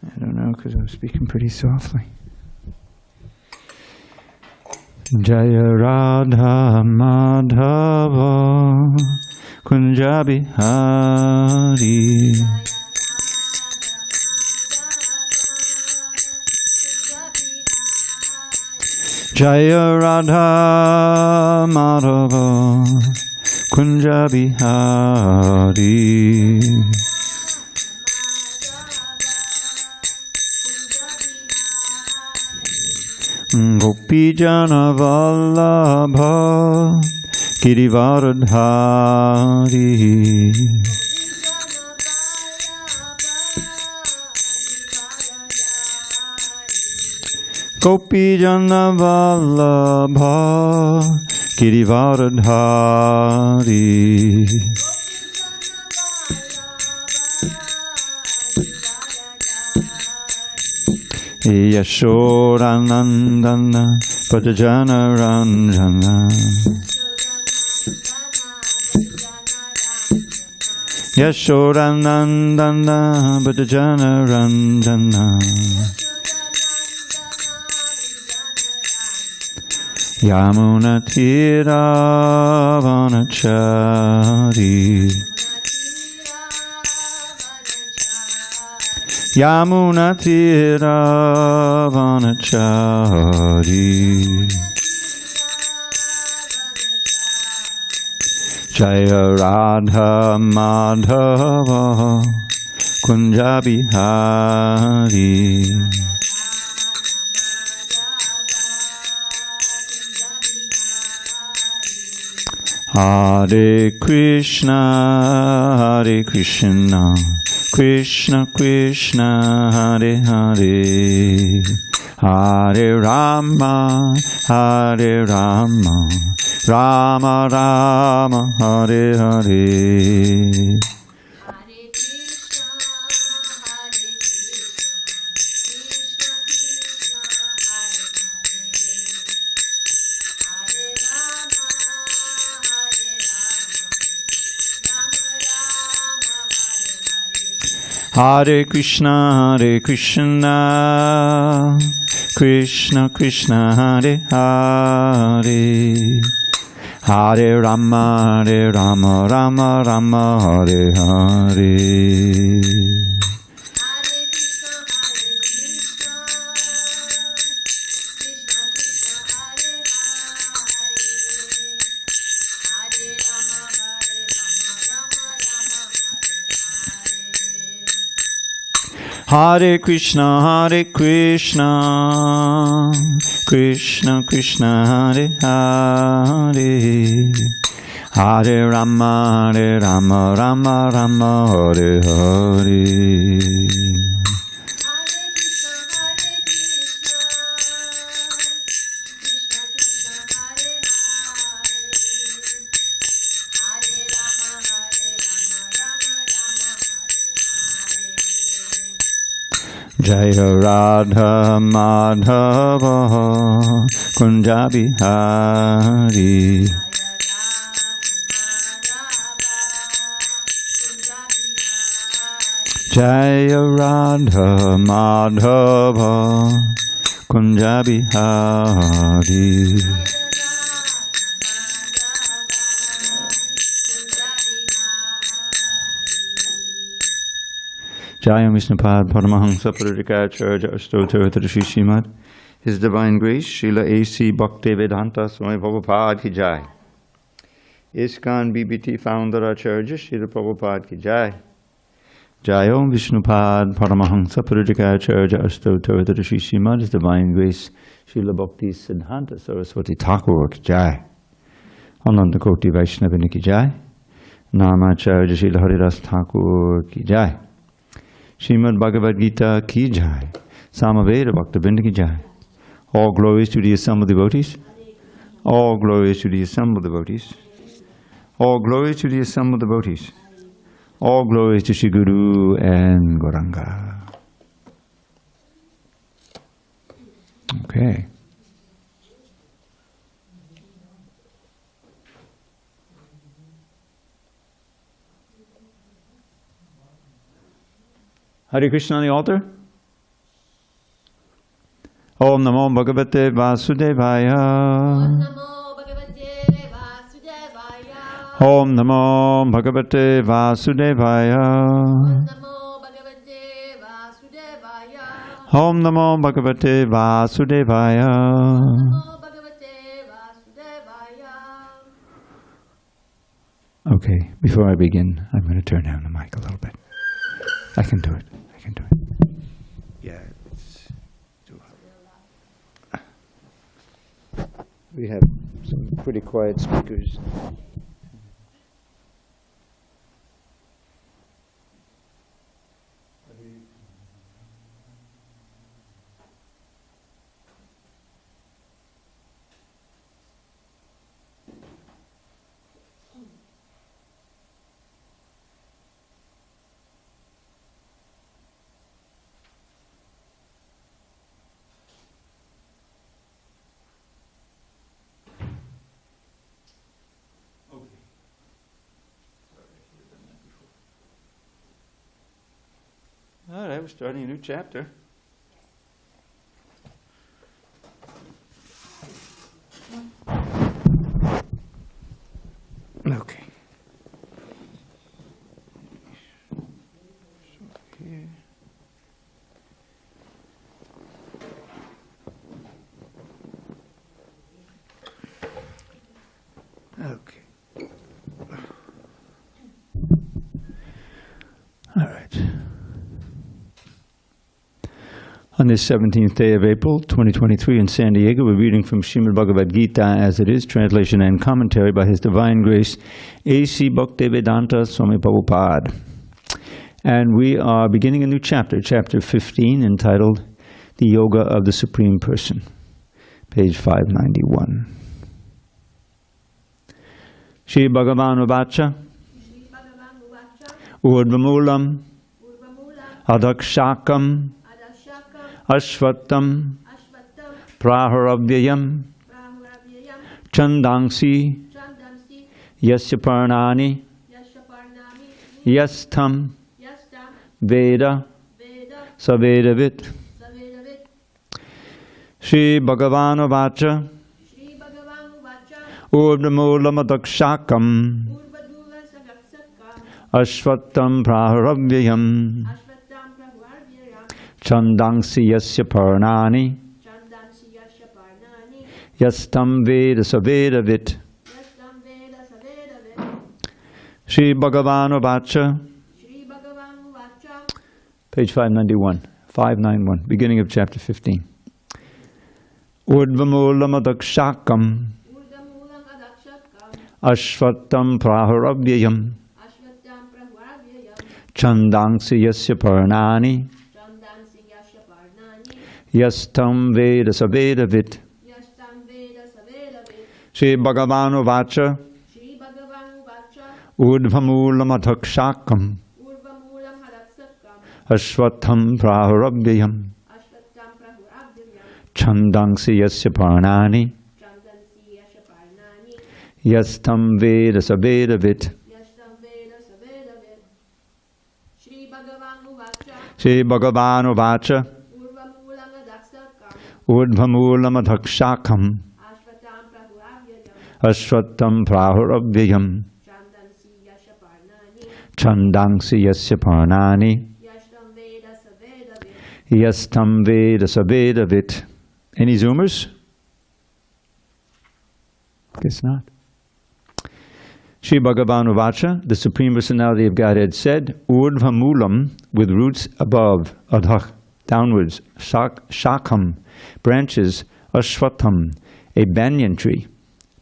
I don't know, because I was speaking pretty softly. Jaya Radha Madhava Kunja Bihari Jaya Radha Madhava Kunja Bihari Gopi Jana Vallabha Girivardhari Gopi Jana Vallabha Girivardhari Yashodanandana Pajajana Ranjana Yashodanandana Pajajana Ranjana Yamuna Tira Vanachari Yamuna Tira Vanachari Jaya Radha Madhava Kunja Bihari Hare Krishna Krishna Krishna Hare Hare Hare Rama Rama Rama Hare Hare Hare Krishna Krishna Krishna Hare Hare Hare Rama Rama Rama Hare Hare Hare Krishna Krishna Krishna Hare Hare Hare Rama Rama Rama Hare Hare Jaya Radha Madhava Kunja Bihari Jaya Radha Madhava Kunja Bihari Jaya Vishnupad Paramahansa Purikacharya Astotra Srimad. His Divine Grace, Srila A.C. Bhakti-Vedanta Swami Prabhupada ki Jai. ISKCON BBT Founder Acharya Srila Prabhupada ki Jai. Jaya Vishnupad Paramahansa Purikacharya Astotra Srimad. His Divine Grace, Srila Bhakti Siddhanta Saraswati Thakur ki Jai. Ananda Koti Vaishnavini ki Jai. Namacharya Srila Haridas Thakur ki Jai. Srimad Bhagavad Gita ki Jai. Samaveda Bhaktivinoda ki Jai. All glories to the assembled devotees. All glories to the assembled devotees. All glories to the assembled devotees. All glories to Shri Guru and Gauranga. Okay. Hare Krishna on the altar? Om Namo Bhagavate Vasudevaya. Om Namo Bhagavate Vasudevaya. Om Namo Bhagavate Vasudevaya. Okay, before I begin, I'm going to turn down the mic a little bit. I can do it. I can do it. Yeah, it's too hot. We have some pretty quiet speakers. All right, we're starting a new chapter. Okay. Here. Okay. All right. On this 17th day of April, 2023 in San Diego, we're reading from Srimad Bhagavad Gita as it is, translation and commentary by His Divine Grace, HG Dravida Swami Prabhupada. And we are beginning a new chapter, chapter 15, entitled The Yoga of the Supreme Person, page 591. Shri Bhagavan Uvacha Urdvamulam Adakshakam Ashvattam Praharavyayam Chandangsi Yasya Parnani Yastam Veda Savedavit. Shri Bhagavan Uvacha Urdvamulam Adakshakam Ashvattam Praharavyayam Chandangsi Yasya Parnani Yastam Veda Savedavit. Shri Bhagavan Uvacha, page 591, beginning of chapter 15. Urdvamulam Adakshakam Ashvattam Praharavyayam Chandangsi Yasya Parnani Yastam Veda Savedavit. Shri Bhagavan Uvacha Urdvamulam Adakshakam Ashvattam Praharavyayam Chandangsi Yasya Parnani Yastam Veda Savedavit. Shri Bhagavan Uvacha Urdvamulam Adakshakam Ashvattam Praharavyayam Chandangsi Yasya Parnani Yastam Veda Savedavit. Any Zoomers? Guess not. Shri Bhagavan Uvacha, the Supreme Personality of Godhead said, Urdvamulam, with roots above, adhak, downwards, shakam, branches, ashvatam, a banyan tree,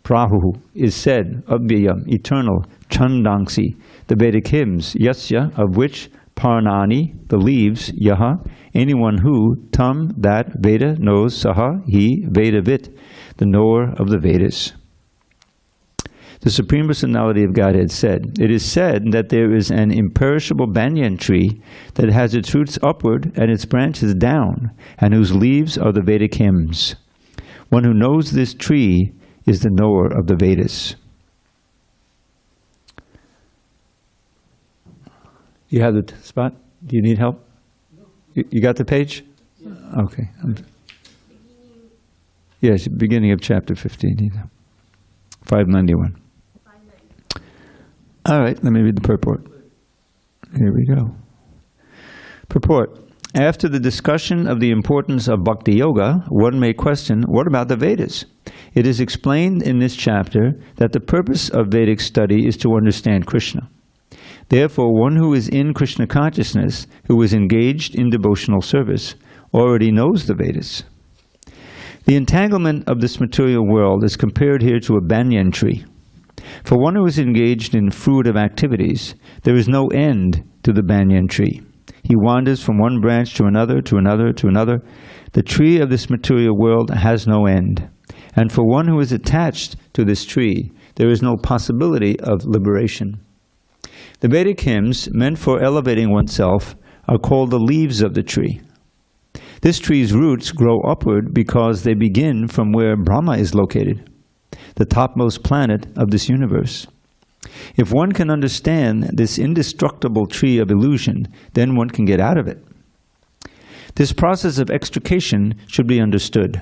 prahu, is said, avyayam, eternal, chandangsi, the Vedic hymns, yasya, of which, parnani, the leaves, yaha, anyone who, tam, that, Veda, knows, saha, he, Vedavit, the knower of the Vedas. The Supreme Personality of Godhead said, it is said that there is an imperishable banyan tree that has its roots upward and its branches down, and whose leaves are the Vedic hymns. One who knows this tree is the knower of the Vedas. You have the spot? Do you need help? You got the page? Okay. Yes, beginning of chapter 15. 591. All right, let me read the purport. Here we go. Purport. After the discussion of the importance of bhakti-yoga, one may question, what about the Vedas? It is explained in this chapter that the purpose of Vedic study is to understand Krishna. Therefore, one who is in Krishna consciousness, who is engaged in devotional service, already knows the Vedas. The entanglement of this material world is compared here to a banyan tree. For one who is engaged in fruitive activities, there is no end to the banyan tree. He wanders from one branch to another, to another, to another. The tree of this material world has no end. And for one who is attached to this tree, there is no possibility of liberation. The Vedic hymns, meant for elevating oneself, are called the leaves of the tree. This tree's roots grow upward because they begin from where Brahma is located, the topmost planet of this universe. If one can understand this indestructible tree of illusion, then one can get out of it. This process of extrication should be understood.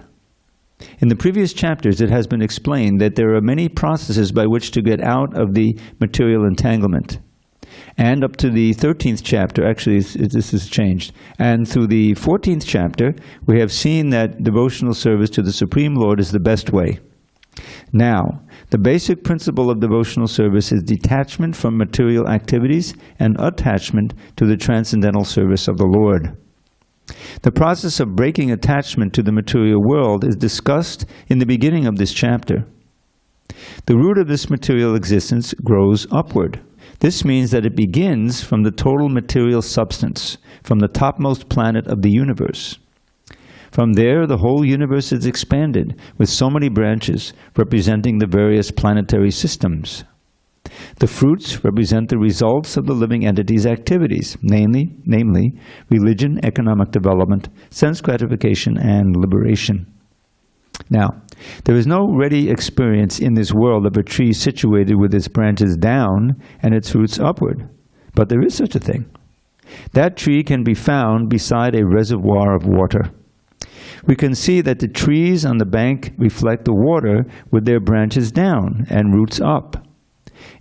In the previous chapters, it has been explained that there are many processes by which to get out of the material entanglement. And up to the 13th chapter, actually this has changed, and through the 14th chapter, we have seen that devotional service to the Supreme Lord is the best way. Now, the basic principle of devotional service is detachment from material activities and attachment to the transcendental service of the Lord. The process of breaking attachment to the material world is discussed in the beginning of this chapter. The root of this material existence grows upward. This means that it begins from the total material substance, from the topmost planet of the universe. From there, the whole universe is expanded with so many branches representing the various planetary systems. The fruits represent the results of the living entity's activities, namely religion, economic development, sense gratification, and liberation. Now, there is no ready experience in this world of a tree situated with its branches down and its roots upward, but there is such a thing. That tree can be found beside a reservoir of water. We can see that the trees on the bank reflect the water with their branches down and roots up.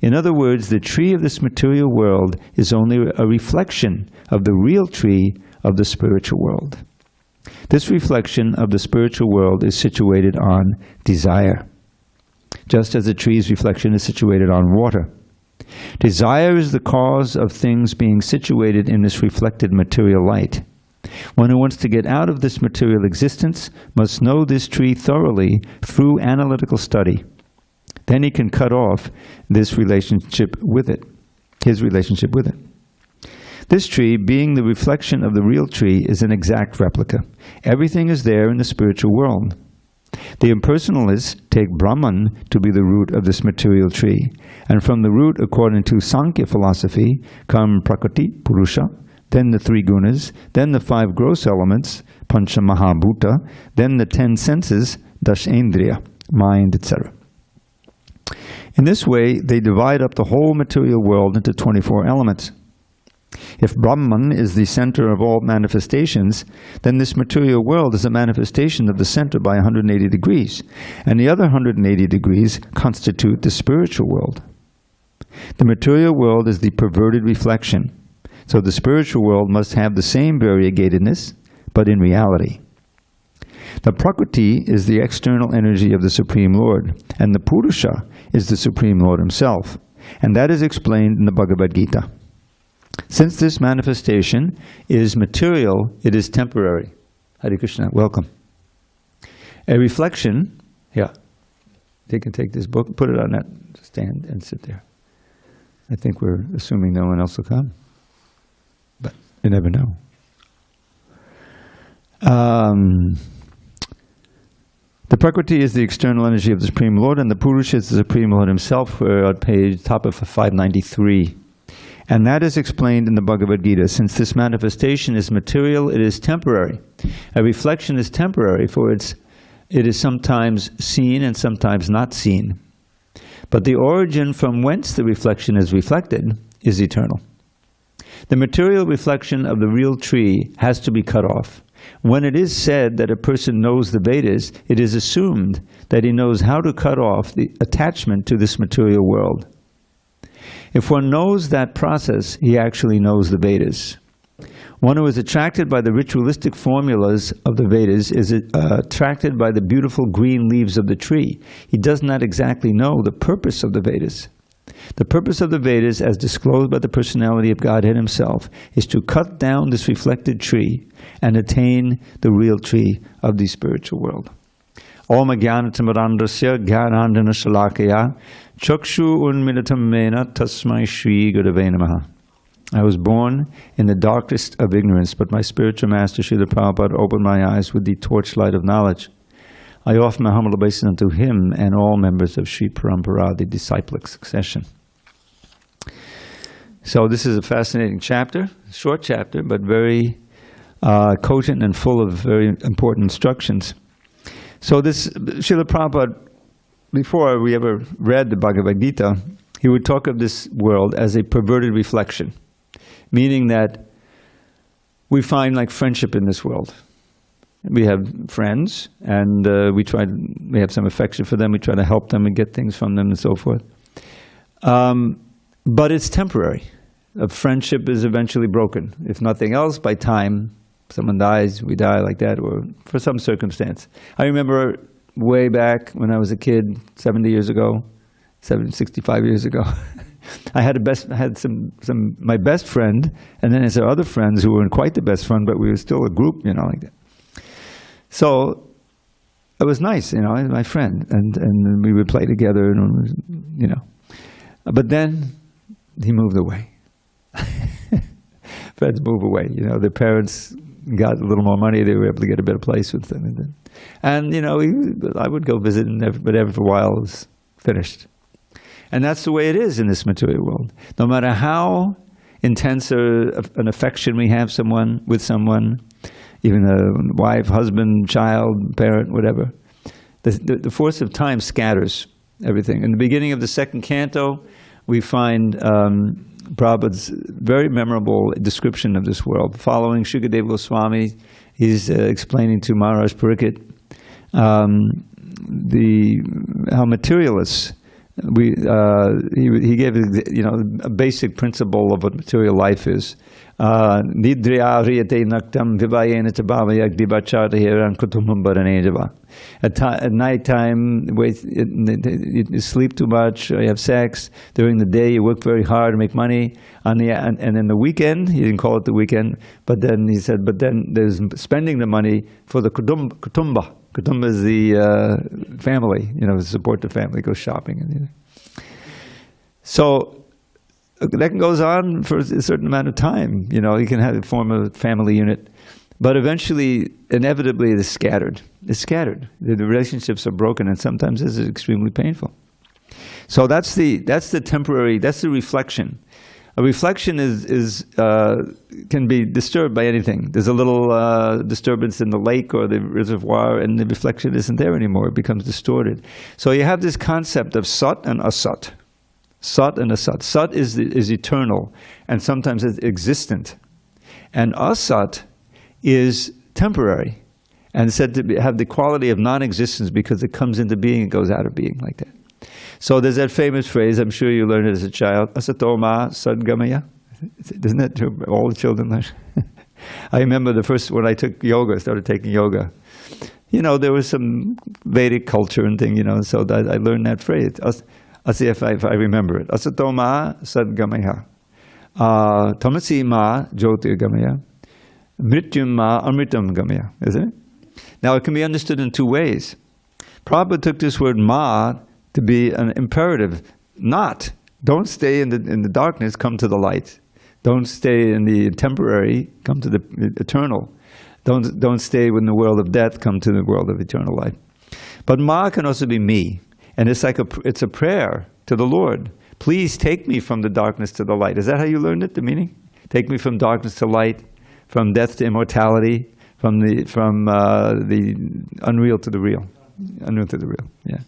In other words, the tree of this material world is only a reflection of the real tree of the spiritual world. This reflection of the spiritual world is situated on desire, just as the tree's reflection is situated on water. Desire is the cause of things being situated in this reflected material light. One who wants to get out of this material existence must know this tree thoroughly through analytical study. Then he can cut off this relationship with it, his relationship with it. This tree, being the reflection of the real tree, is an exact replica. Everything is there in the spiritual world. The impersonalists take Brahman to be the root of this material tree, and from the root, according to Sankhya philosophy, come Prakriti, Purusha, then the three gunas, then the five gross elements, Pancha Mahabhuta, then the 10 senses, Dashendriya, mind, etc. In this way, they divide up the whole material world into 24 elements. If Brahman is the center of all manifestations, then this material world is a manifestation of the center by 180 degrees, and the other 180 degrees constitute the spiritual world. The material world is the perverted reflection, so the spiritual world must have the same variegatedness, but in reality. The Prakriti is the external energy of the Supreme Lord, and the Purusha is the Supreme Lord himself, and that is explained in the Bhagavad Gita. Since this manifestation is material, it is temporary. Hare Krishna, welcome. A reflection, they can take this book, put it on that stand and sit there. I think we're assuming no one else will come, but you never know. The Prakriti is the external energy of the Supreme Lord, and the Purusha is the Supreme Lord himself. We're at top of 593. And that is explained in the Bhagavad Gita. Since this manifestation is material, it is temporary. A reflection is temporary, for it is sometimes seen and sometimes not seen. But the origin from whence the reflection is reflected is eternal. The material reflection of the real tree has to be cut off. When it is said that a person knows the Vedas, it is assumed that he knows how to cut off the attachment to this material world. If one knows that process, he actually knows the Vedas. One who is attracted by the ritualistic formulas of the Vedas is attracted by the beautiful green leaves of the tree. He does not exactly know the purpose of the Vedas. The purpose of the Vedas, as disclosed by the personality of Godhead himself, is to cut down this reflected tree and attain the real tree of the spiritual world. Om Jnanatimirandasya Jnanandjana Shalakaya Chakshu Unmilitam Mena Tasmai Shri Gurave Namaha. I was born in the darkest of ignorance, but my spiritual master Srila Prabhupada opened my eyes with the torchlight of knowledge. I offer my humble obeisance unto him and all members of Sri Parampara, the disciplic succession. So this is a fascinating chapter, short chapter, but very cogent and full of very important instructions. So this, Srila Prabhupada, before we ever read the Bhagavad Gita, he would talk of this world as a perverted reflection, meaning that we find like friendship in this world. We have friends, and we have some affection for them, we try to help them and get things from them and so forth. But it's temporary. A friendship is eventually broken. If nothing else, by time, someone dies, we die like that, or for some circumstance. I remember way back when I was a kid, 65 years ago, I had my best friend, and then I had other friends who weren't quite the best friend, but we were still a group, like that. So it was nice, my friend, and we would play together, and But then he moved away. Friends move away. Their parents got a little more money; they were able to get a better place with them, and I would go visit, but every while it was finished. And that's the way it is in this material world. No matter how intense an affection we have with someone, even a wife, husband, child, parent, whatever, the force of time scatters everything. In the beginning of the second canto, we find Prabhupada's very memorable description of this world. Following Shukadeva Goswami, he's explaining to Maharaj Pariksit how materialists. He gave a basic principle of what material life is. Nidriya riyate naktam vivayena chabhavayak dibachata hiran kutumbam baranejava. At night time, you sleep too much, you have sex. During the day, you work very hard to make money. And in the weekend, he didn't call it the weekend, but then he said, but then there's spending the money for the kutumba. Kutumba is the family, support the family, go shopping. So that goes on for a certain amount of time. You can form a family unit. But eventually, inevitably, it is scattered. It's scattered. The relationships are broken, and sometimes this is extremely painful. So that's the temporary, that's the reflection. A reflection can be disturbed by anything. There's a little disturbance in the lake or the reservoir, and the reflection isn't there anymore. It becomes distorted. So you have this concept of sat and asat. Sat and asat. Sat is eternal, and sometimes it's existent. And asat is temporary, and said to have the quality of non-existence because it comes into being and goes out of being like that. So there's that famous phrase, I'm sure you learned it as a child, asato ma sadgamaya. Isn't that true? All the children learn. I remember when I took yoga, started taking yoga. There was some Vedic culture and thing, so that I learned that phrase. I'll see if I remember it. Asato ma sadgamaya. Tamasi ma jyotirgamaya. Mrityum ma amritam gamaya. Isn't it? Now it can be understood in two ways. Prabhupada took this word ma to be an imperative. Don't stay in the darkness, come to the light. Don't stay in the temporary, come to the eternal. Don't stay in the world of death, come to the world of eternal life. But ma can also be me, and it's a prayer to the Lord. Please take me from the darkness to the light. Is that how you learned it, the meaning? Take me from darkness to light, from death to immortality, from the unreal to the real. Unreal to the real, yeah.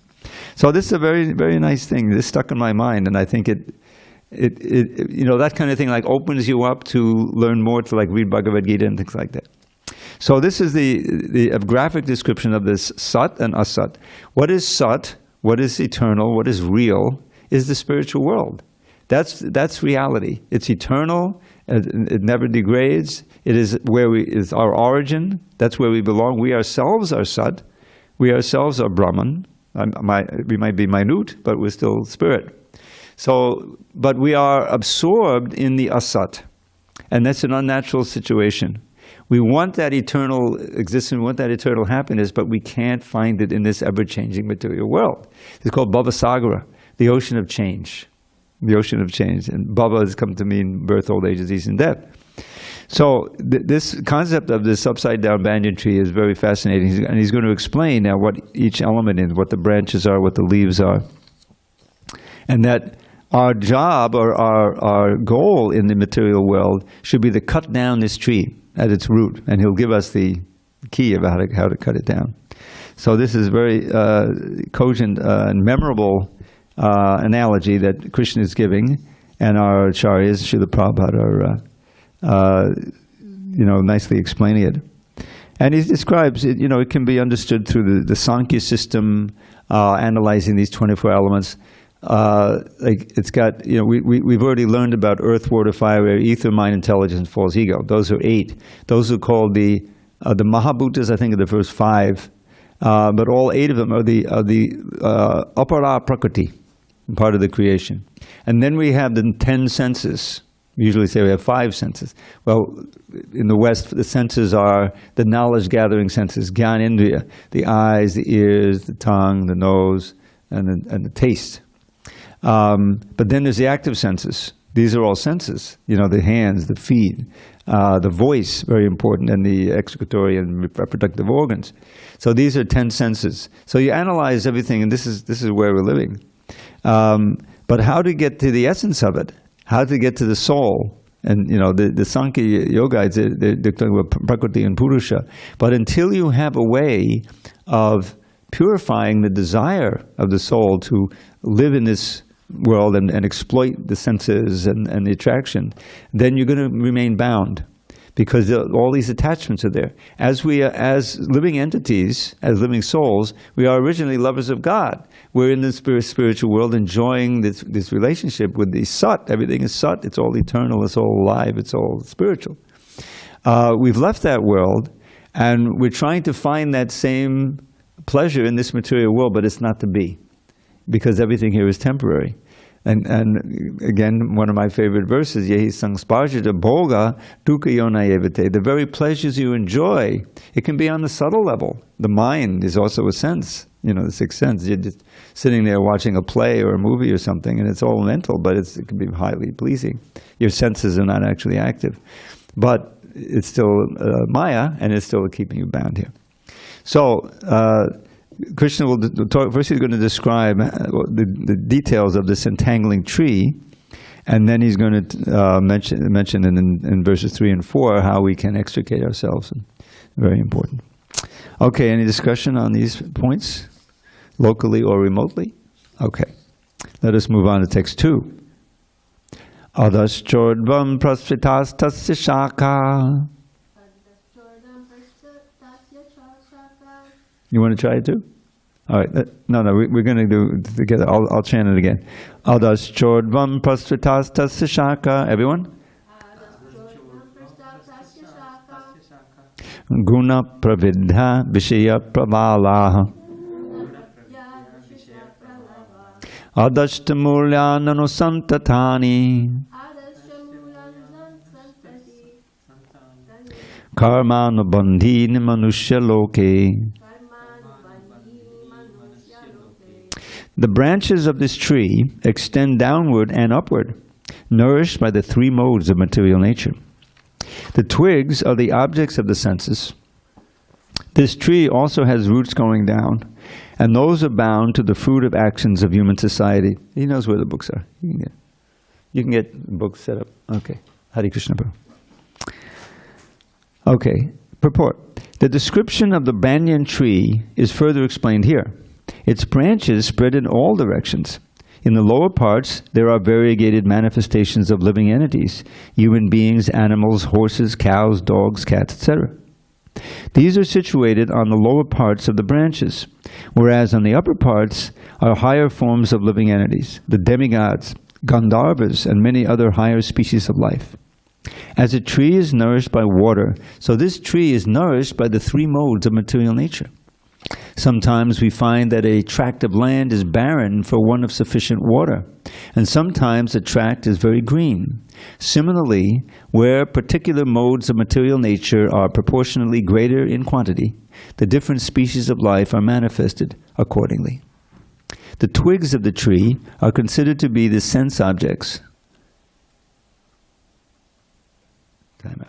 So this is a very, very nice thing. This stuck in my mind, and I think it that kind of thing opens you up to learn more, to read Bhagavad Gita and things like that. So this is the graphic description of this Sat and Asat. What is Sat? What is eternal? What is real? Is the spiritual world. That's reality. It's eternal. It never degrades. It is where is our origin. That's where we belong. We ourselves are Sat. We ourselves are Brahman. We might be minute, but we're still spirit. So, but we are absorbed in the Asat, and that's an unnatural situation. We want that eternal existence, we want that eternal happiness, but we can't find it in this ever-changing material world. It's called Bhavasagara, the ocean of change. The ocean of change. And Bhava has come to mean birth, old age, disease, and death. So this concept of this upside-down banyan tree is very fascinating, and he's going to explain now what each element is, what the branches are, what the leaves are. And that our job or our goal in the material world should be to cut down this tree at its root, and he'll give us the key about how to cut it down. So this is very cogent and memorable analogy that Krishna is giving, and our acharyas, Srila Prabhupada, are nicely explaining it. And he describes it, it can be understood through the Sankhya system, analyzing these 24 elements. Like it's got, we've already learned about earth, water, fire, air, ether, mind, intelligence, false ego. Those are 8. Those are called the Mahabhutas, I think, are the first 5. But all 8 of them are the Apara Prakriti, part of the creation. And then we have the 10 senses. We usually say we have 5 senses. Well, in the West, the senses are the knowledge-gathering senses, Gyanendriya, the eyes, the ears, the tongue, the nose, and the taste. But then there's the active senses. These are all senses. The hands, the feet, the voice, very important, and the excretory and reproductive organs. So these are 10 senses. So you analyze everything, and this is where we're living. But how to get to the essence of it? How to get to the soul? And the Sankhya Yoga, they're talking about Prakriti and Purusha. But until you have a way of purifying the desire of the soul to live in this world and exploit the senses and the attraction, then you're going to remain bound, because all these attachments are there. As living entities, as living souls, we are originally lovers of God. We're in the spiritual world enjoying this relationship with the Sat. Everything is Sat. It's all eternal. It's all alive. It's all spiritual. We've left that world, and we're trying to find that same pleasure in this material world, but it's not to be, because everything here is temporary. And again, one of my favorite verses, Yehi sangsparjita bhoga dukkha yonayevate. The very pleasures you enjoy, it can be on the subtle level. The mind is also a sense, the sixth sense. You're just sitting there watching a play or a movie or something, and it's all mental, but it can be highly pleasing. Your senses are not actually active. But it's still Maya, and it's still keeping you bound here. So, Krishna will talk. First, he's going to describe the details of this entangling tree, and then he's going to mention in verses 3 and 4 how we can extricate ourselves. Very important. Okay, any discussion on these points, locally or remotely? Okay, let us move on to text 2. Adaschordvam prasvitas tasya shaka. You want to try it too? All right. No, we're going to do it together. I'll chant it again. Adaschordvam prasvitas tasya shaka. Everyone? Guna pravidha vishaya pravalaha. Adashtamulyananu santatani. Karmanu bandhini manushya loke. The branches of this tree extend downward and upward, nourished by the 3 modes of material nature. The twigs are the objects of the senses. This tree also has roots going down, and those are bound to the fruitive actions of human society. He knows where the books are. You can get books set up. Okay. Hare Krishna. Okay. Purport. The description of the banyan tree is further explained here. Its branches spread in all directions. In the lower parts, there are variegated manifestations of living entities, human beings, animals, horses, cows, dogs, cats, etc. These are situated on the lower parts of the branches, whereas on the upper parts are higher forms of living entities, the demigods, Gandharvas, and many other higher species of life. As a tree is nourished by water, so this tree is nourished by the three modes of material nature. Sometimes we find that a tract of land is barren for want of sufficient water, and sometimes a tract is very green. Similarly, where particular modes of material nature are proportionately greater in quantity, the different species of life are manifested accordingly. The twigs of the tree are considered to be the sense objects.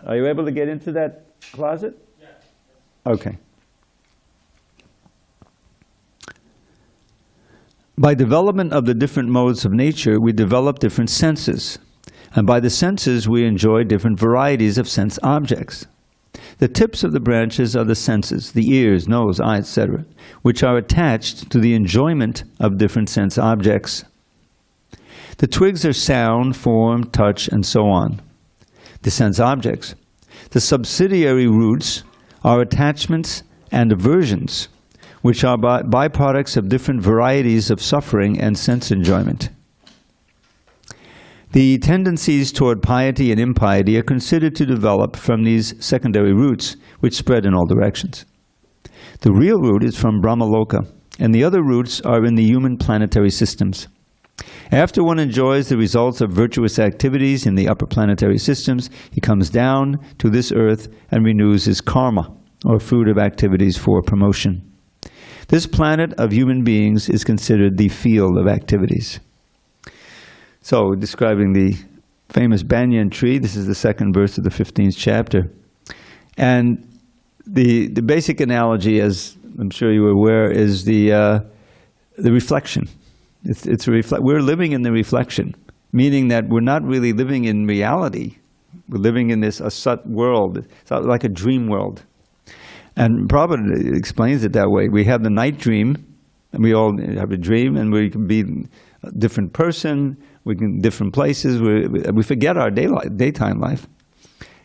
Are you able to get into that closet? Yeah. Okay. By development of the different modes of nature, we develop different senses. And by the senses, we enjoy different varieties of sense objects. The tips of the branches are the senses, the ears, nose, eye, etc., which are attached to the enjoyment of different sense objects. The twigs are sound, form, touch, and so on. The sense objects. The subsidiary roots are attachments and aversions, which are byproducts of different varieties of suffering and sense enjoyment. The tendencies toward piety and impiety are considered to develop from these secondary roots, which spread in all directions. The real root is from Brahmaloka, and the other roots are in the human planetary systems. After one enjoys the results of virtuous activities in the upper planetary systems, he comes down to this earth and renews his karma, or fruitive activities for promotion. This planet of human beings is considered the field of activities. So, describing the famous banyan tree, this is the second verse of the 15th chapter. And the basic analogy, as I'm sure you are aware, is the reflection. We're living in the reflection, meaning that we're not really living in reality. We're living in this asat world. It's like a dream world. And Prabhupada explains it that way. We have the night dream, and we all have a dream, and we can be a different person, we can different places. We forget our daytime life,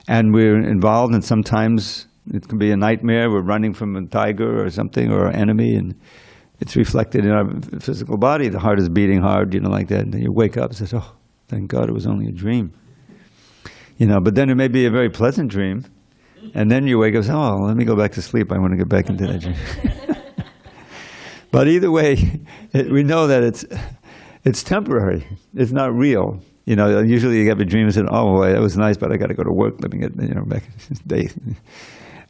and we're involved. And sometimes it can be a nightmare. We're running from a tiger or something, or an enemy, and it's reflected in our physical body. The heart is beating hard, like that. And then you wake up and say, "Oh, thank God, it was only a dream." But then it may be a very pleasant dream. And then you wake up and say, "Oh, let me go back to sleep. I want to get back into that dream." But either way, we know that it's temporary. It's not real. Usually you have a dream and say, "Oh, boy, that was nice, but I got to go to work. Let me get back day."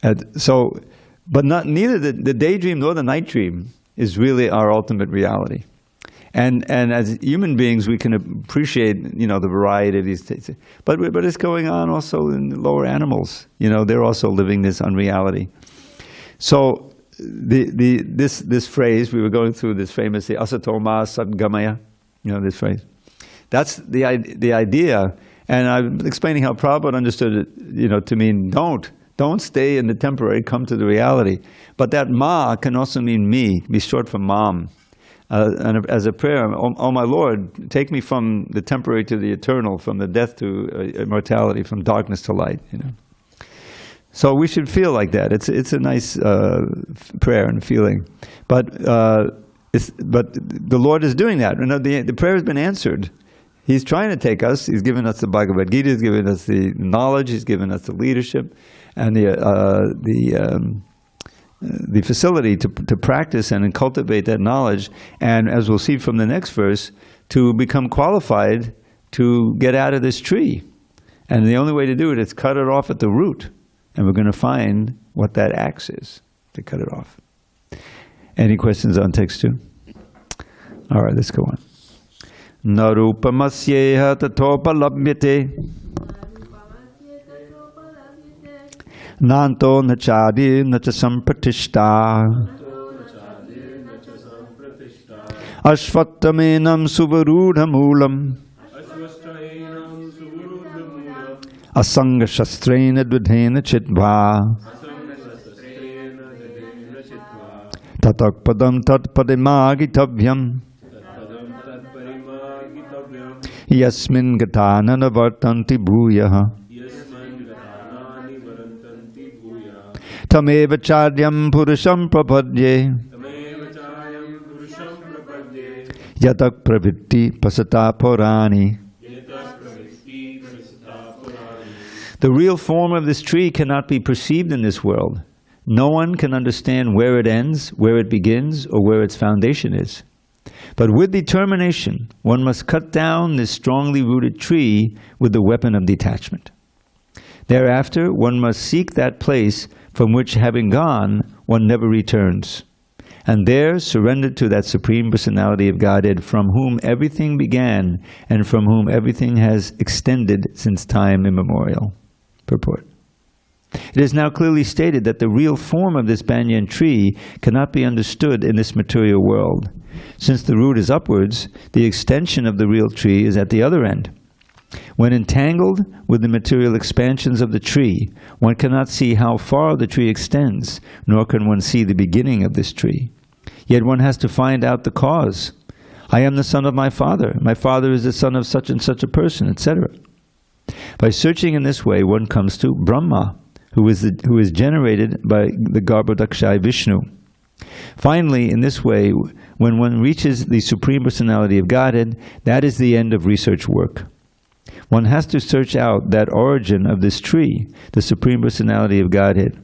But neither the daydream nor the night dream is really our ultimate reality. And as human beings, we can appreciate, the variety of these things. But it's going on also in the lower animals. They're also living this unreality. So this phrase, we were going through this famous, the asatoma sadgamaya, this phrase. That's the idea. And I'm explaining how Prabhupada understood it, to mean don't stay in the temporary, come to the reality. But that ma can also mean me, be short for mom. And as a prayer, oh my Lord, take me from the temporary to the eternal, from the death to immortality, from darkness to light. So we should feel like that. It's a nice prayer and feeling, but the Lord is doing that. The prayer has been answered. He's trying to take us. He's given us the Bhagavad Gita. He's given us the knowledge. He's given us the leadership and the facility to practice and cultivate that knowledge, and as we'll see from the next verse, to become qualified to get out of this tree. And the only way to do it is cut it off at the root, and we're going to find what that axe is to cut it off. Any questions on text 2? All right, let's go on. Narupamasyeha tatopalabhyate Nanto nachadi nacha sampratishta Ashvattamenam suvarudhamulam Asanga shastrena dvidhena chitva Tatakpadam tatpadimagitavyam Yasmin gatana navartanti bhuyaha Tameva charyam purusham prapadye yatak pravitti pasata purani. The real form of this tree cannot be perceived in this world. No one can understand where it ends, where it begins, or where its foundation is. But with determination, one must cut down this strongly rooted tree with the weapon of detachment. Thereafter, one must seek that place from which, having gone, one never returns, and there surrender to that Supreme Personality of Godhead from whom everything began and from whom everything has extended since time immemorial. Purport. It is now clearly stated that the real form of this banyan tree cannot be understood in this material world. Since the root is upwards, the extension of the real tree is at the other end. When entangled with the material expansions of the tree, one cannot see how far the tree extends, nor can one see the beginning of this tree. Yet one has to find out the cause. I am the son of my father is the son of such and such a person, etc. By searching in this way, one comes to Brahma, who is generated by the Garbhodakshai Vishnu. Finally, in this way, when one reaches the Supreme Personality of Godhead, that is the end of research work. One has to search out that origin of this tree, the Supreme Personality of Godhead,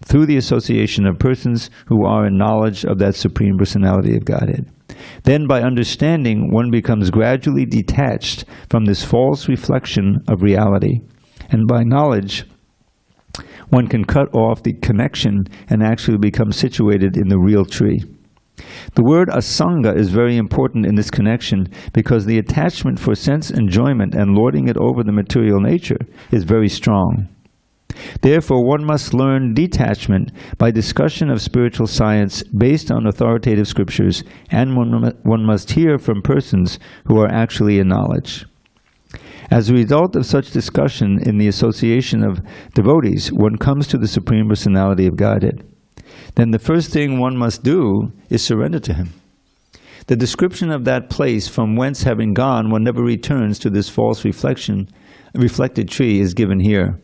through the association of persons who are in knowledge of that Supreme Personality of Godhead. Then, by understanding, one becomes gradually detached from this false reflection of reality. And by knowledge, one can cut off the connection and actually become situated in the real tree. The word asanga is very important in this connection because the attachment for sense enjoyment and lording it over the material nature is very strong. Therefore, one must learn detachment by discussion of spiritual science based on authoritative scriptures, and one must hear from persons who are actually in knowledge. As a result of such discussion in the association of devotees, one comes to the Supreme Personality of Godhead. Then the first thing one must do is surrender to Him. The description of that place from whence, having gone, one never returns to this false reflected tree is given here.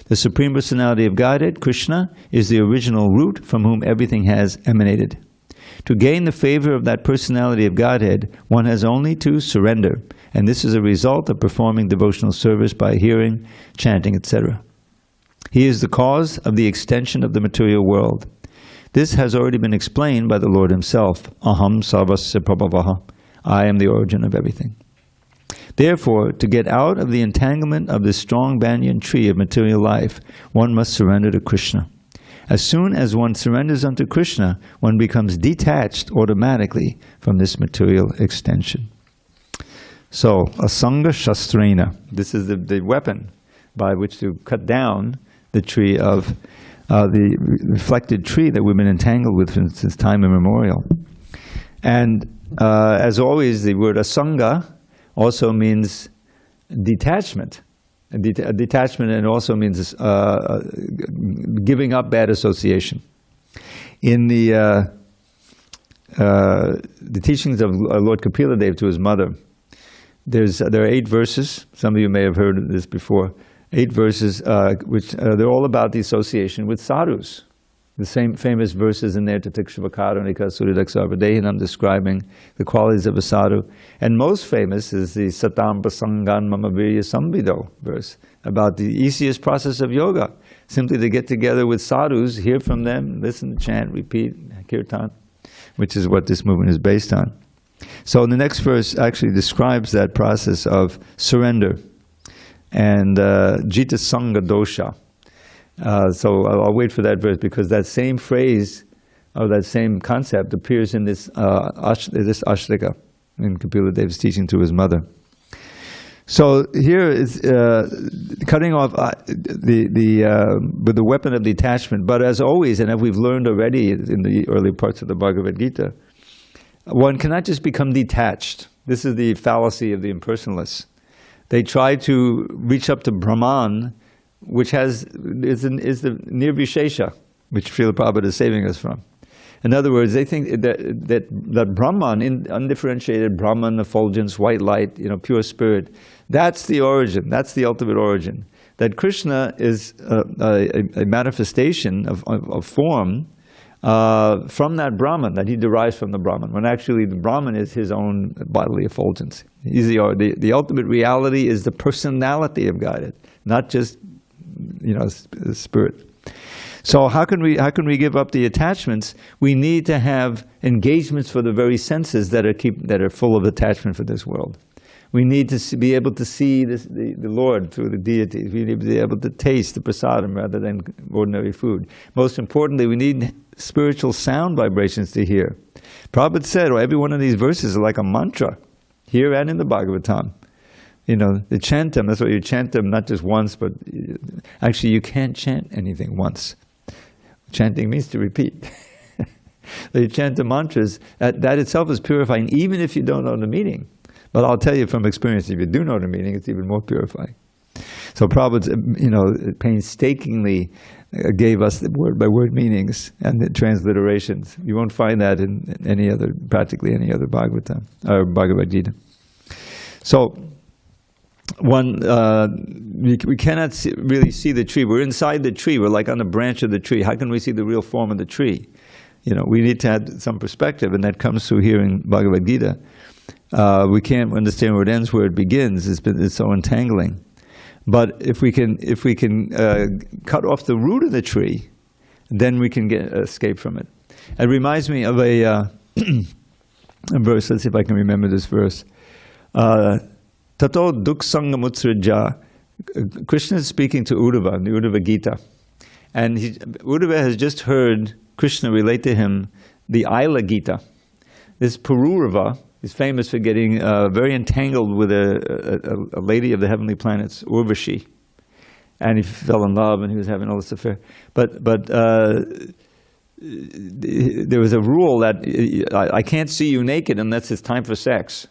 The Supreme Personality of Godhead, Krishna, is the original root from whom everything has emanated. To gain the favor of that Personality of Godhead, one has only to surrender, and this is a result of performing devotional service by hearing, chanting, etc. He is the cause of the extension of the material world. This has already been explained by the Lord Himself. Aham sarvasya prabhavaha. I am the origin of everything. Therefore, to get out of the entanglement of this strong banyan tree of material life, one must surrender to Krishna. As soon as one surrenders unto Krishna, one becomes detached automatically from this material extension. So, asanga shastrena. This is the weapon by which to cut down the tree of the reflected tree that we've been entangled with since time immemorial. And as always, the word asanga also means detachment. Detachment, and also means giving up bad association. In the teachings of Lord Kapila Dev to his mother, there are 8 verses. Some of you may have heard of this before. 8 verses, which they're all about the association with sadhus. The same famous verses in there, Tatikshvakarunika Suridaksavardehinam, describing the qualities of a sadhu. And most famous is the Satam Prasangan Mama Virya Samvido verse, about the easiest process of yoga, simply to get together with sadhus, hear from them, listen, chant, repeat, kirtan, which is what this movement is based on. So the next verse actually describes that process of surrender and Jita Sangha Dosha. So I'll wait for that verse, because that same phrase, or that same concept, appears in this Ashtaka in Kapila Dev's teaching to his mother. So here is cutting off with the weapon of detachment. But as always, and as we've learned already in the early parts of the Bhagavad Gita, one cannot just become detached. This is the fallacy of the impersonalists. They try to reach up to Brahman, which is the nirvishesha, which Srila Prabhupada is saving us from. In other words, they think that Brahman, undifferentiated Brahman, effulgence, white light, pure spirit, that's the origin, that's the ultimate origin. that Krishna is a manifestation of form from that Brahman, that he derives from the Brahman, when actually the Brahman is his own bodily effulgence. He's the ultimate reality is the personality of Godhead, not just, spirit. So how can we give up the attachments? We need to have engagements for the very senses that are full of attachment for this world. We need to be able to see the Lord through the deities. We need to be able to taste the prasadam rather than ordinary food. Most importantly, we need spiritual sound vibrations to hear. Prabhupada said, every one of these verses are like a mantra, here and in the Bhagavatam. They chant them. That's why you chant them not just once, but actually you can't chant anything once. Chanting means to repeat. So you chant the mantras. That itself is purifying, even if you don't know the meaning. But I'll tell you from experience, if you do know the meaning, it's even more purifying. So Prabhupada, painstakingly gave us the word-by-word meanings and the transliterations. You won't find that in practically any other Bhagavatam or Bhagavad Gita. So, we cannot really see the tree. We're inside the tree. We're like on the branch of the tree. How can we see the real form of the tree? We need to have some perspective, and that comes through hearing Bhagavad Gita. We can't understand where it ends, where it begins. It's so entangling. But if we can cut off the root of the tree, then we can escape from it. It reminds me of a verse. Let's see if I can remember this verse. Tato duksanga. Krishna is speaking to Uddhava in the Uddhava Gita. And Uddhava has just heard Krishna relate to him the Ila Gita. This Pururava is famous for getting very entangled with a lady of the heavenly planets, Urvashi. And he fell in love and he was having all this affair. But there was a rule that I can't see you naked unless it's time for sex.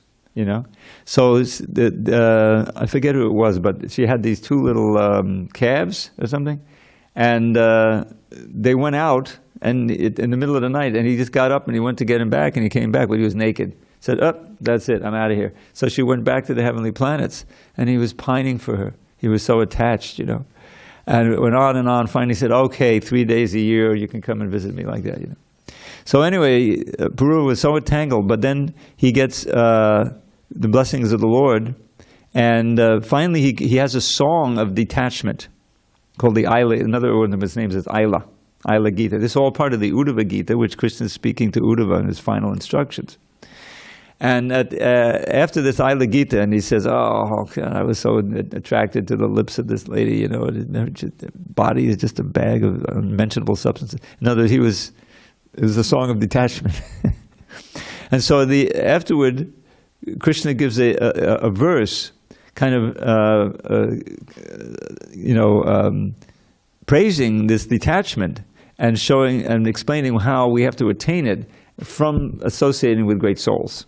So I forget who it was, but she had these two little calves or something, and they went out in the middle of the night, and he just got up and he went to get him back, and he came back, but he was naked. Said, that's it, I'm out of here. So she went back to the heavenly planets, and he was pining for her. He was so attached, and it went on and on. Finally said, okay, 3 days a year, you can come and visit me like that, So anyway, Puru was so entangled, but then he gets the blessings of the Lord, and finally he has a song of detachment called the Ila. Another one of his names is Ila Gita. This is all part of the Uddhava Gita, which Krishna is speaking to Uddhava in his final instructions. And after this Ila Gita, and he says, oh, God, I was so attracted to the lips of this lady, her body is just a bag of unmentionable substances. In other words, it was a song of detachment. And so afterward, Krishna gives a verse, kind of, praising this detachment and showing and explaining how we have to attain it from associating with great souls.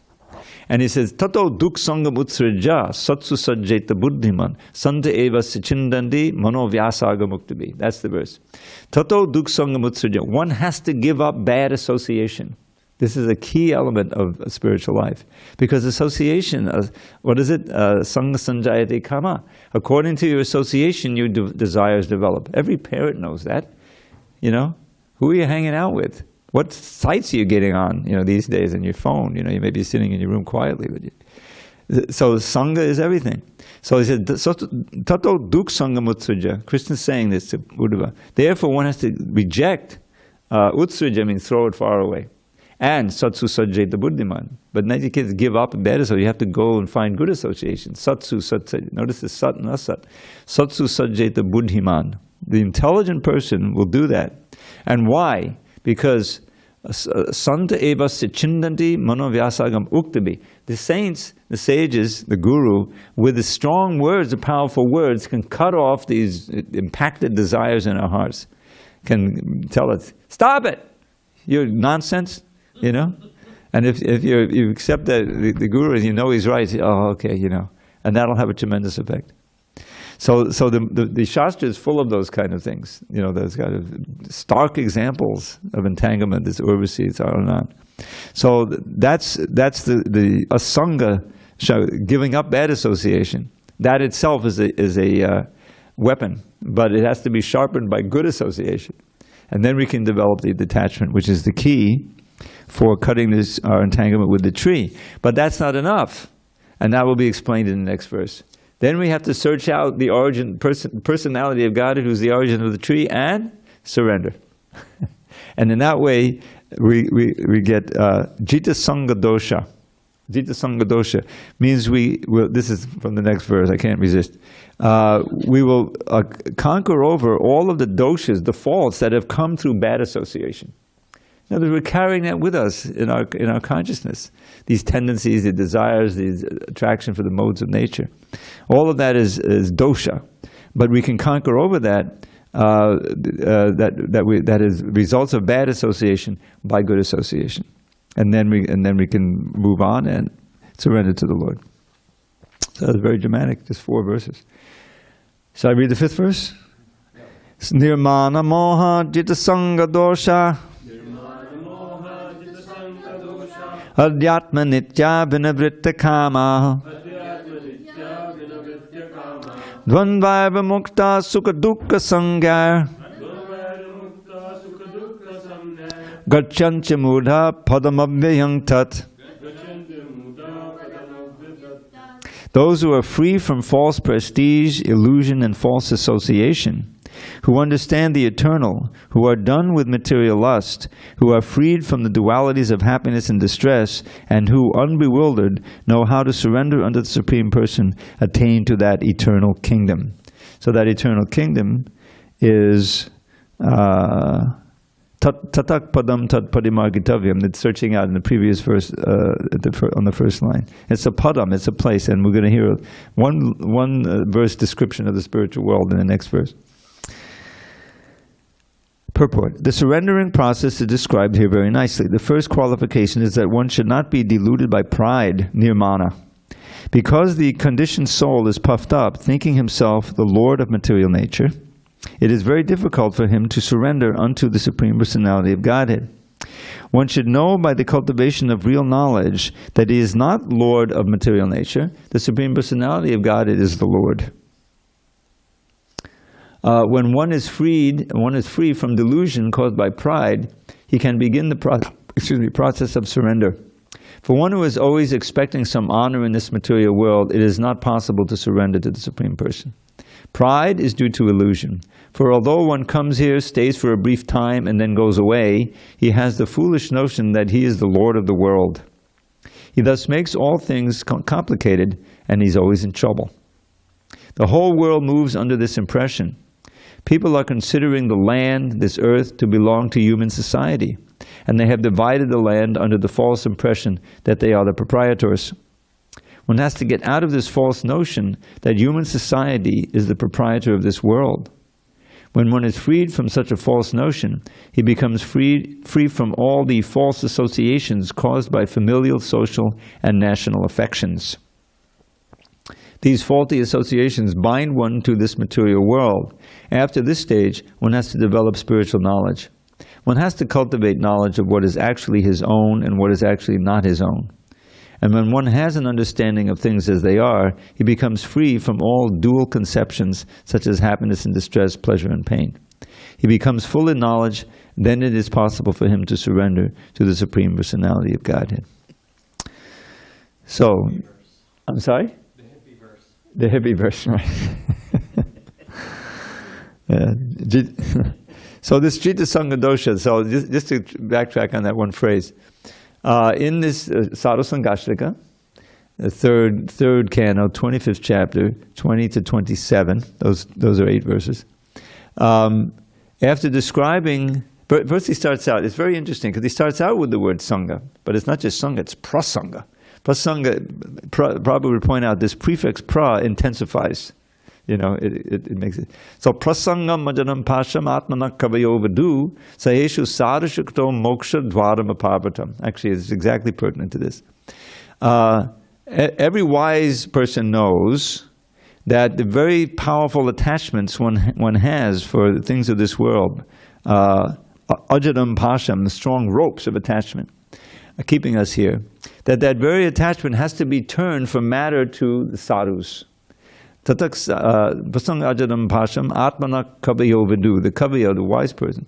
And he says, Tato duk sangam utsraja satsu sajjeta buddhiman santa eva sichindandi mano vyasaga muktabi. That's the verse. Tato duk sangam utsraja. One has to give up bad association. This is a key element of spiritual life. Because association, Sangha sanjayate kama. According to your association, your desires develop. Every parent knows that. Who are you hanging out with? What sites are you getting on, these days on your phone? You may be sitting in your room quietly. So Sangha is everything. So he said, Tato duk sangha utsuja. Krishna is saying this to Uddhava. Therefore, one has to reject. Utsuja means throw it far away. And satsu sajjeta buddhiman. But now you can't give up better, so you have to go and find good associations. Satsu sajjeta. Notice the sat and asat. Satsu sajjeta buddhiman. The intelligent person will do that. And why? Because santa eva sichindanti mano vyasagam uktabi. The saints, the sages, the guru, with the strong words, the powerful words, can cut off these impacted desires in our hearts. Can tell us, stop it! You're nonsense. And if you accept that the guru and he's right, okay, and that'll have a tremendous effect. So the Shastra is full of those kind of things, those kind of stark examples of entanglement, this urvasi, on and on. So that's the asanga, giving up bad association. That itself is a weapon, but it has to be sharpened by good association. And then we can develop the detachment, which is the key for cutting our entanglement with the tree. But that's not enough. And that will be explained in the next verse. Then we have to search out the origin, personality of God, who's the origin of the tree, and surrender. And in that way, we get Jita Sangha Dosha. Jita Sangha Dosha means we will, this is from the next verse, I can't resist. We will conquer over all of the doshas, the faults that have come through bad association. In other words, we're carrying that with us in our consciousness. These tendencies, the desires, the attraction for the modes of nature. All of that is dosha. But we can conquer over that, that is results of bad association by good association. And then we can move on and surrender to the Lord. So it's very dramatic, just 4 verses. Shall I read the 5th verse? Nirmana moha jita sangha dosha adhyatma nitya vinavritta kama dvandvaiva mukta sukha dukkha sangha gachancha mudha padamavyayang tat. Those who are free from false prestige, illusion, and false association, who understand the eternal, who are done with material lust, who are freed from the dualities of happiness and distress, and who, unbewildered, know how to surrender unto the Supreme Person, attain to that eternal kingdom. So that eternal kingdom is tatak padam tat padimargitavyam. It's searching out in the previous verse, on the first line. It's a padam, it's a place, and we're going to hear one verse description of the spiritual world in the next verse. Purport. The surrendering process is described here very nicely. The first qualification is that one should not be deluded by pride, nirmana. Because the conditioned soul is puffed up, thinking himself the lord of material nature, it is very difficult for him to surrender unto the Supreme Personality of Godhead. One should know by the cultivation of real knowledge that he is not lord of material nature. The Supreme Personality of Godhead is the Lord. When one is free from delusion caused by pride, he can begin the process of surrender. For one who is always expecting some honor in this material world, it is not possible to surrender to the Supreme Person. Pride is due to illusion. For although one comes here, stays for a brief time, and then goes away, he has the foolish notion that he is the Lord of the world. He thus makes all things complicated, and he's always in trouble. The whole world moves under this impression. People are considering the land, this earth, to belong to human society, and they have divided the land under the false impression that they are the proprietors. One has to get out of this false notion that human society is the proprietor of this world. When one is freed from such a false notion, he becomes free from all the false associations caused by familial, social, and national affections. These faulty associations bind one to this material world. After this stage, one has to develop spiritual knowledge. One has to cultivate knowledge of what is actually his own and what is actually not his own. And when one has an understanding of things as they are, he becomes free from all dual conceptions such as happiness and distress, pleasure and pain. He becomes full in knowledge, then it is possible for him to surrender to the Supreme Personality of Godhead. So, I'm sorry? The hippie verse, right. So this Jita Sangha Dosha, so just to backtrack on that one phrase. In this Sadhu Sangashtika, the third canto, 25th chapter, 20 to 27, those are 8 verses. After describing, first he starts out, it's very interesting, because he starts out with the word Sangha, but it's not just Sangha, it's Prasanga. Prasanga, Prabhupada would point out, this prefix pra intensifies, it makes it. So prasangam majanam pasham atmana kavayo vadu sayeshu sadhashukto moksha dvaram aparvatam. Actually, it's exactly pertinent to this. Every wise person knows that the very powerful attachments one has for the things of this world, ajadam pasham, the strong ropes of attachment, are keeping us here, that very attachment has to be turned from matter to the sadhus. Tatak Vasang Ajadam Pasham Atmana Kaviyo Vidu, the Kaviyo, the wise person.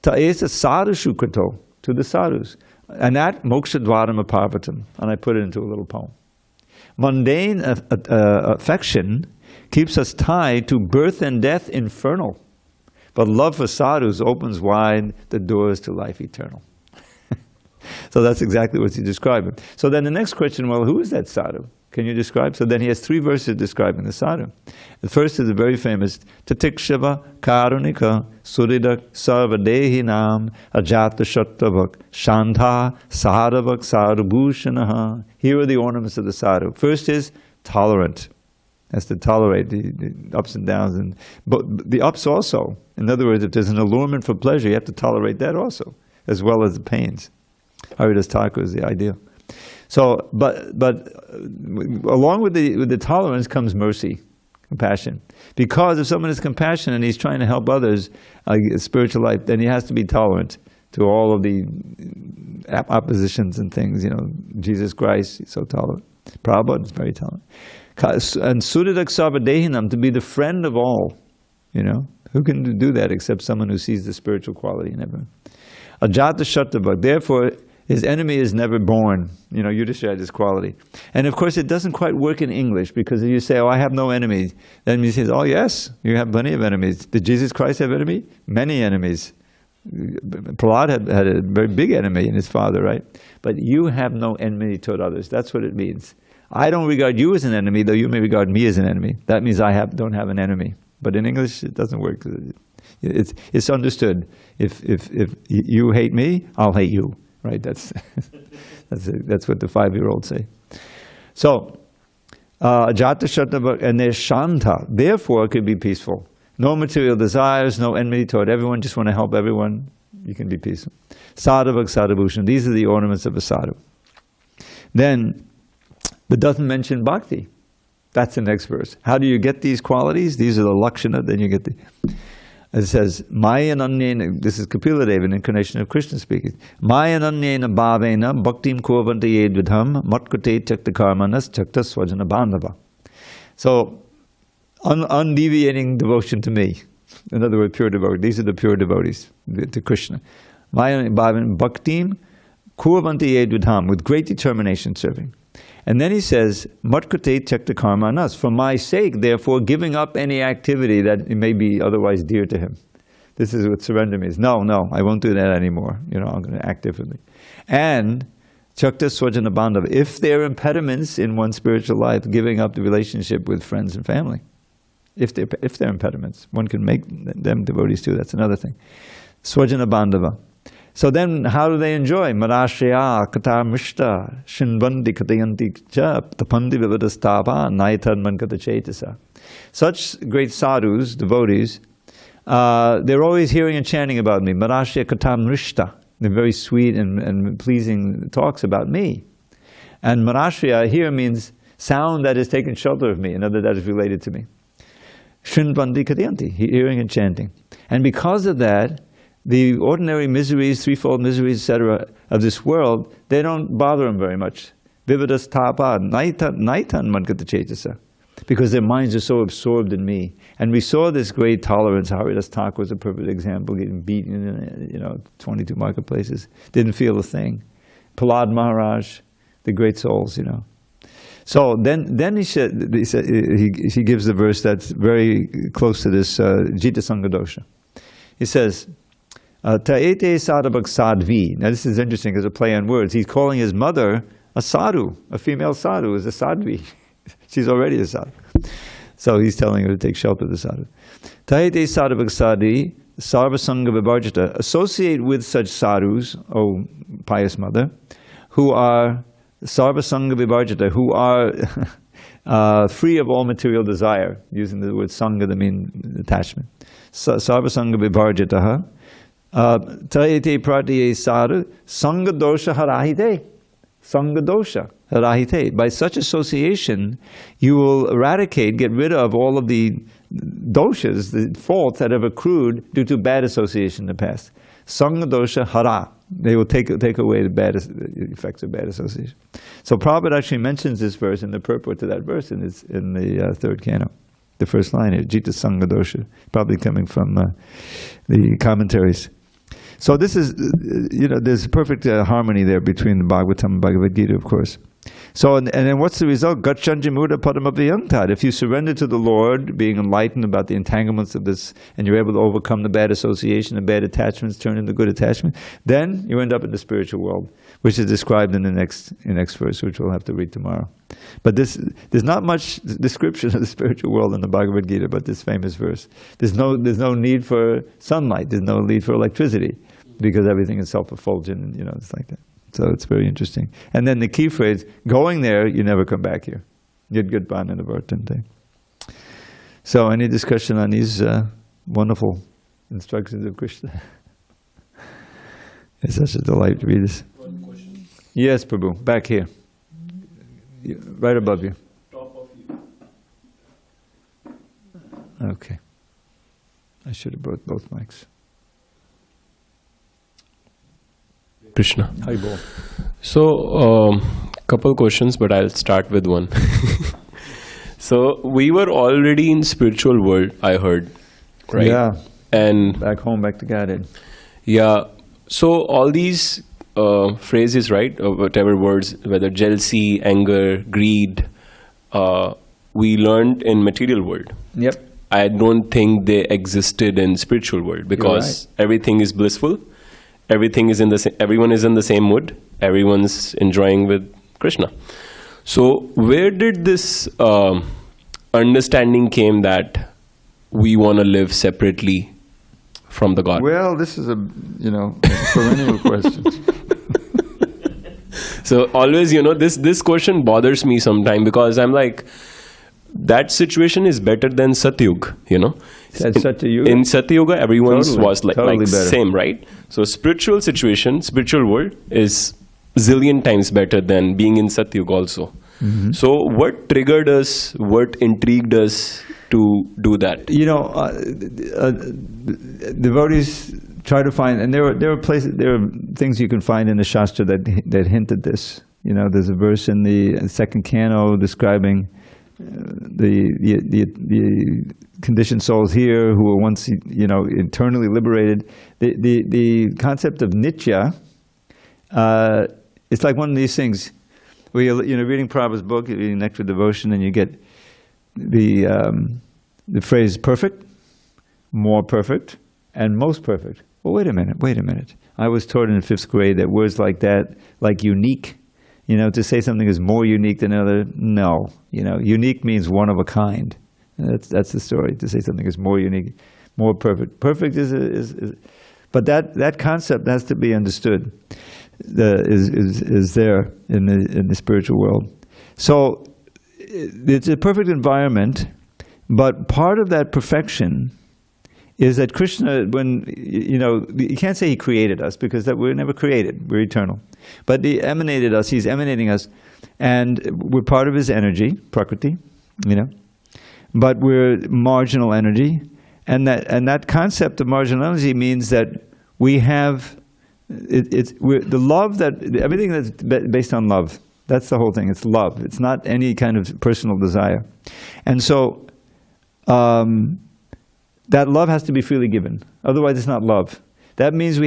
Ta'esa Sadhu Shukrato, to the sadhus. And that moksha dvaram aparvatam. And I put it into a little poem. Mundane affection keeps us tied to birth and death infernal. But love for sadhus opens wide the doors to life eternal. So that's exactly what he's describing. So then the next question, well, who is that sadhu? Can you describe? So then he has 3 verses describing the sadhu. The first is the very famous Tatikshava Karunika Suridak Sarvadehinam Ajata Shattavak Shantha Sadhavak Sadhubhushanaha. Here are the ornaments of the sadhu. First is tolerant. Has to tolerate the ups and downs, but the ups also. In other words, if there's an allurement for pleasure, you have to tolerate that also, as well as the pains. Haridas Thakur is the ideal. So, but along with the tolerance comes mercy, compassion. Because if someone is compassionate and he's trying to help others, spiritual life, then he has to be tolerant to all of the oppositions and things. You know, Jesus Christ, he's so tolerant. Prabhupada is very tolerant. And Suridak Sarvadehinam, to be the friend of all. You know, who can do that except someone who sees the spiritual quality in everyone? Ajata Shattavak, therefore his enemy is never born. You know, Yudhishthira had this quality. And of course it doesn't quite work in English, because if you say, oh, I have no enemies, then he says, oh yes, you have plenty of enemies. Did Jesus Christ have enemies? Many enemies. Prahlad had a very big enemy in his father, right? But you have no enmity toward others. That's what it means. I don't regard you as an enemy, though you may regard me as an enemy. That means I don't have an enemy. But in English, it doesn't work. It's understood. If you hate me, I'll hate you. Right? That's what the 5-year-olds say. So, Ajata Shattavak, and they're Shanta. Therefore, it can be peaceful. No material desires, no enmity toward everyone. Just want to help everyone. You can be peaceful. Sadhavak Sadhabhushan. These are the ornaments of a sadhu. Then, but doesn't mention bhakti. That's the next verse. How do you get these qualities? These are the lakshana. Then you get the. It says, Mayananyena, this is Kapila Deva, an incarnation of Krishna speaking. Mayananyena bhavena bhaktim kurvanta yedvidham matkute chakta karmanas chakta swajana bandhava. So, undeviating devotion to me. In other words, pure devotee. These are the pure devotees to Krishna. Mayananyena bhavena bhaktim kurvanta yedvidham, with great determination serving. And then he says, Matkute chakta karmanas, for my sake, therefore, giving up any activity that may be otherwise dear to him. This is what surrender means. No, I won't do that anymore. You know, I'm going to act differently. And chakta swajana bandhava, if there are impediments in one's spiritual life, giving up the relationship with friends and family. If they're impediments, one can make them devotees too. That's another thing. Swajana bandhava. So then, how do they enjoy? Marashya, kata mishta, shinbandi katayanti cha, tapandi vivadastava, naitanman katachetasa. Such great sadhus, devotees, they're always hearing and chanting about me. Marashya kata mishta. They're very sweet and pleasing talks about me. And marashya here means sound that has taken shelter of me, another that is related to me. Shinbandi katayanti, hearing and chanting. And because of that, the ordinary miseries, threefold miseries, etc., of this world, they don't bother them very much. Vivadas tapa, naitan mankatachetasa. Because their minds are so absorbed in me. And we saw this great tolerance. Haridas Thakur was a perfect example, getting beaten in 22 marketplaces. Didn't feel a thing. Prahlad Maharaj, the great souls, So then he gives the verse that's very close to this Jita Sangha dosha. He says, Ta'ete sadhavak sadvi. Now this is interesting as a play on words. He's calling his mother a sadhu. A female sadhu is a sadvi. She's already a sadhu. So he's telling her to take shelter of the sadhu. Ta'ete sadhavak sadvi, sarvasanga vivarjita. Associate with such sadhus, O pious mother, who are sarvasanga vivarjita, who are free of all material desire. Using the word sangha to mean attachment. Sarvasanga vivarjitaha. Taite pratiye sadhu sangha dosha harahite. Sangha dosha harahite. By such association, you will get rid of all of the doshas, the faults that have accrued due to bad association in the past. Sangha dosha hara. They will take away the effects of bad association. So Prabhupada actually mentions this verse in the purport to that verse in the third canto. The first line is Jita Sangha Dosha, probably coming from the commentaries. So this is, there's a perfect harmony there between the Bhagavatam and Bhagavad Gita, of course. So, and then what's the result? Gachanti Muda Padamabhyantad. If you surrender to the Lord, being enlightened about the entanglements of this, and you're able to overcome the bad association and bad attachments, turn into good attachment, then you end up in the spiritual world, which is described in the next verse, which we'll have to read tomorrow. But there's not much description of the spiritual world in the Bhagavad Gita, but this famous verse. There's no need for sunlight. There's no need for electricity, because everything is self-effulgent, and it's like that. So it's very interesting. And then the key phrase, going there, you never come back here. Yad banyan avartante. So any discussion on these wonderful instructions of Krishna? It's such a delight to read this. One question. Yes, Prabhu, back here. Right above you. Top of you. Okay. I should have brought both mics. Krishna. Hi, Bo. So, couple questions, but I'll start with one. So, we were already in spiritual world, I heard, right? Yeah. And Back home, back to Godhead. yeah, so all these phrases, right, or whatever words, whether jealousy, anger, greed, we learned in material world. Yep. I don't think they existed in spiritual world, because everything is blissful. Everything is everyone is in the same mood. Everyone's enjoying with Krishna. So where did this understanding came that we want to live separately from the God? Well, this is a perennial question. So always, this question bothers me sometime, because I'm like, that situation is better than Satyug, That's Satyuga? In Satyuga, everyone was totally better. same, right? So spiritual situation, spiritual world is zillion times better than being in Satyuga also. Mm-hmm. So what triggered us, what intrigued us to do that? Devotees try to find, and there are things you can find in the Shastra that hint at this. There's a verse in the second canto describing the conditioned souls here who were once eternally liberated. The concept of nitya, it's like one of these things where you're reading Prabhupada's book, you're reading Nectar Devotion, and you get the phrase perfect, more perfect, and most perfect. Well, wait a minute. I was taught in the 5th grade that words like that, like unique, to say something is more unique than another, no. Unique means one of a kind. That's the story. To say something is more unique, more perfect. Perfect is but that concept has to be understood. Is there in the spiritual world. So it's a perfect environment, but part of that perfection is that Krishna, when, you can't say he created us, because that we're never created, we're eternal. But he emanated us, he's emanating us, and we're part of his energy, prakriti, but we're marginal energy, and that concept of marginal energy means that we have, we're the love everything that's based on love. That's the whole thing, it's love. It's not any kind of personal desire. And so, that love has to be freely given. Otherwise, it's not love. That means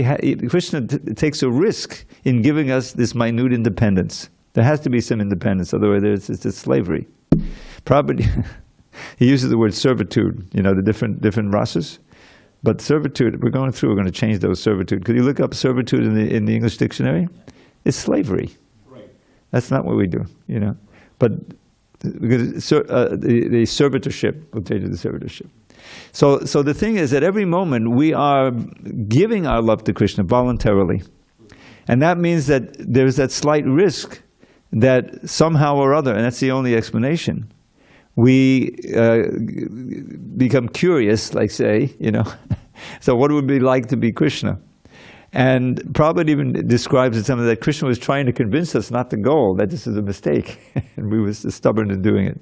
Krishna takes a risk in giving us this minute independence. There has to be some independence, otherwise it's just slavery. Property. He uses the word servitude, the different rasas. But servitude, we're going to change those servitude. Could you look up servitude in the English dictionary? It's slavery. Right. That's not what we do, But because the servitorship, we'll change it to servitorship. So the thing is that every moment we are giving our love to Krishna voluntarily. And that means that there's that slight risk that somehow or other, and that's the only explanation, we become curious, like say, so what would it be like to be Krishna? And Prabhupada even describes it something that Krishna was trying to convince us not to go, that this is a mistake, and we were stubborn in doing it.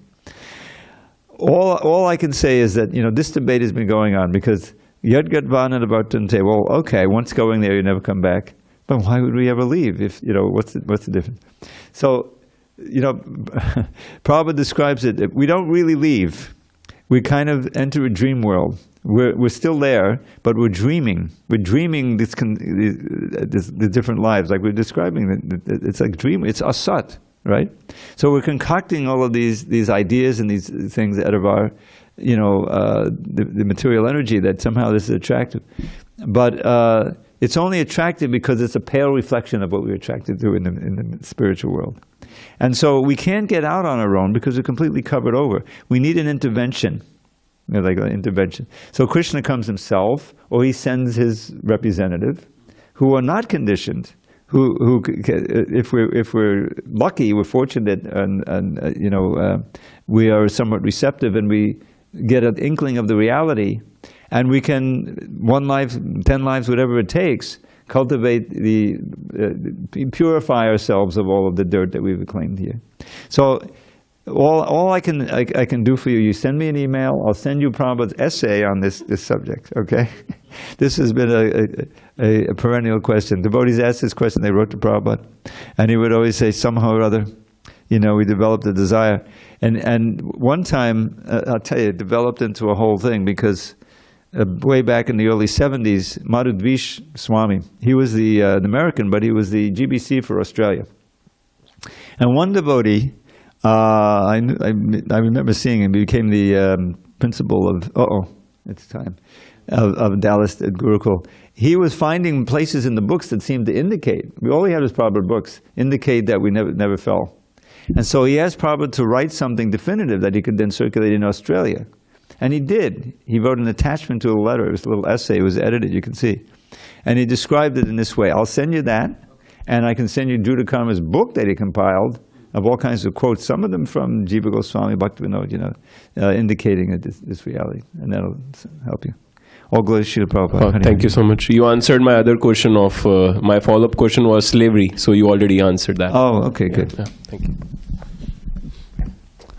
All I can say is that, this debate has been going on, because Yad Gadvan about to say, well, okay, once going there, you never come back. But why would we ever leave? If what's the difference? So, Prabhupada describes it. We don't really leave. we kind of enter a dream world. We're still there, but we're dreaming. We're dreaming the different lives, like we're describing. It's like dream. It's asat, right? So we're concocting all of these ideas and these things out of our, the material energy, that somehow this is attractive. But it's only attractive because it's a pale reflection of what we're attracted to in the spiritual world. And so we can't get out on our own because we're completely covered over. We need an intervention. Like an intervention. So Krishna comes himself, or he sends his representative, who are not conditioned. Who if we're lucky, we're fortunate, and we are somewhat receptive, and we get an inkling of the reality, and we can 1 life, 10 lives, whatever it takes, cultivate purify ourselves of all of the dirt that we've claimed here. So. All I can do for you, you send me an email, I'll send you Prabhupada's essay on this subject, okay? This has been a perennial question. Devotees asked this question, they wrote to Prabhupada, and he would always say, somehow or other, we developed a desire. And one time, I'll tell you, it developed into a whole thing, because way back in the early 70s, Madhudvish Swami, he was the American, but he was the GBC for Australia. And one devotee, I remember seeing him. He became the principal of of Dallas at Gurukul. He was finding places in the books that seemed to indicate, all he had was Prabhupada books, indicate that we never fell. And so he asked Prabhupada to write something definitive that he could then circulate in Australia. And he did. He wrote an attachment to a letter. It was a little essay. It was edited, you can see. And he described it in this way. I'll send you that, and I can send you Judah Karma's book that he compiled, of all kinds of quotes, some of them from Jiva Goswami, Bhaktivinoda, indicating this reality, and that'll help you. All glory to Srila Prabhupada. Thank you so much. You answered my other question of, my follow-up question was slavery, so you already answered that. Oh, okay, good. Yeah, thank you.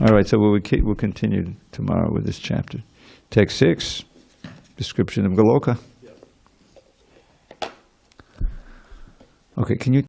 All right, so we'll continue tomorrow with this chapter. Text 6, description of Goloka. Okay, can you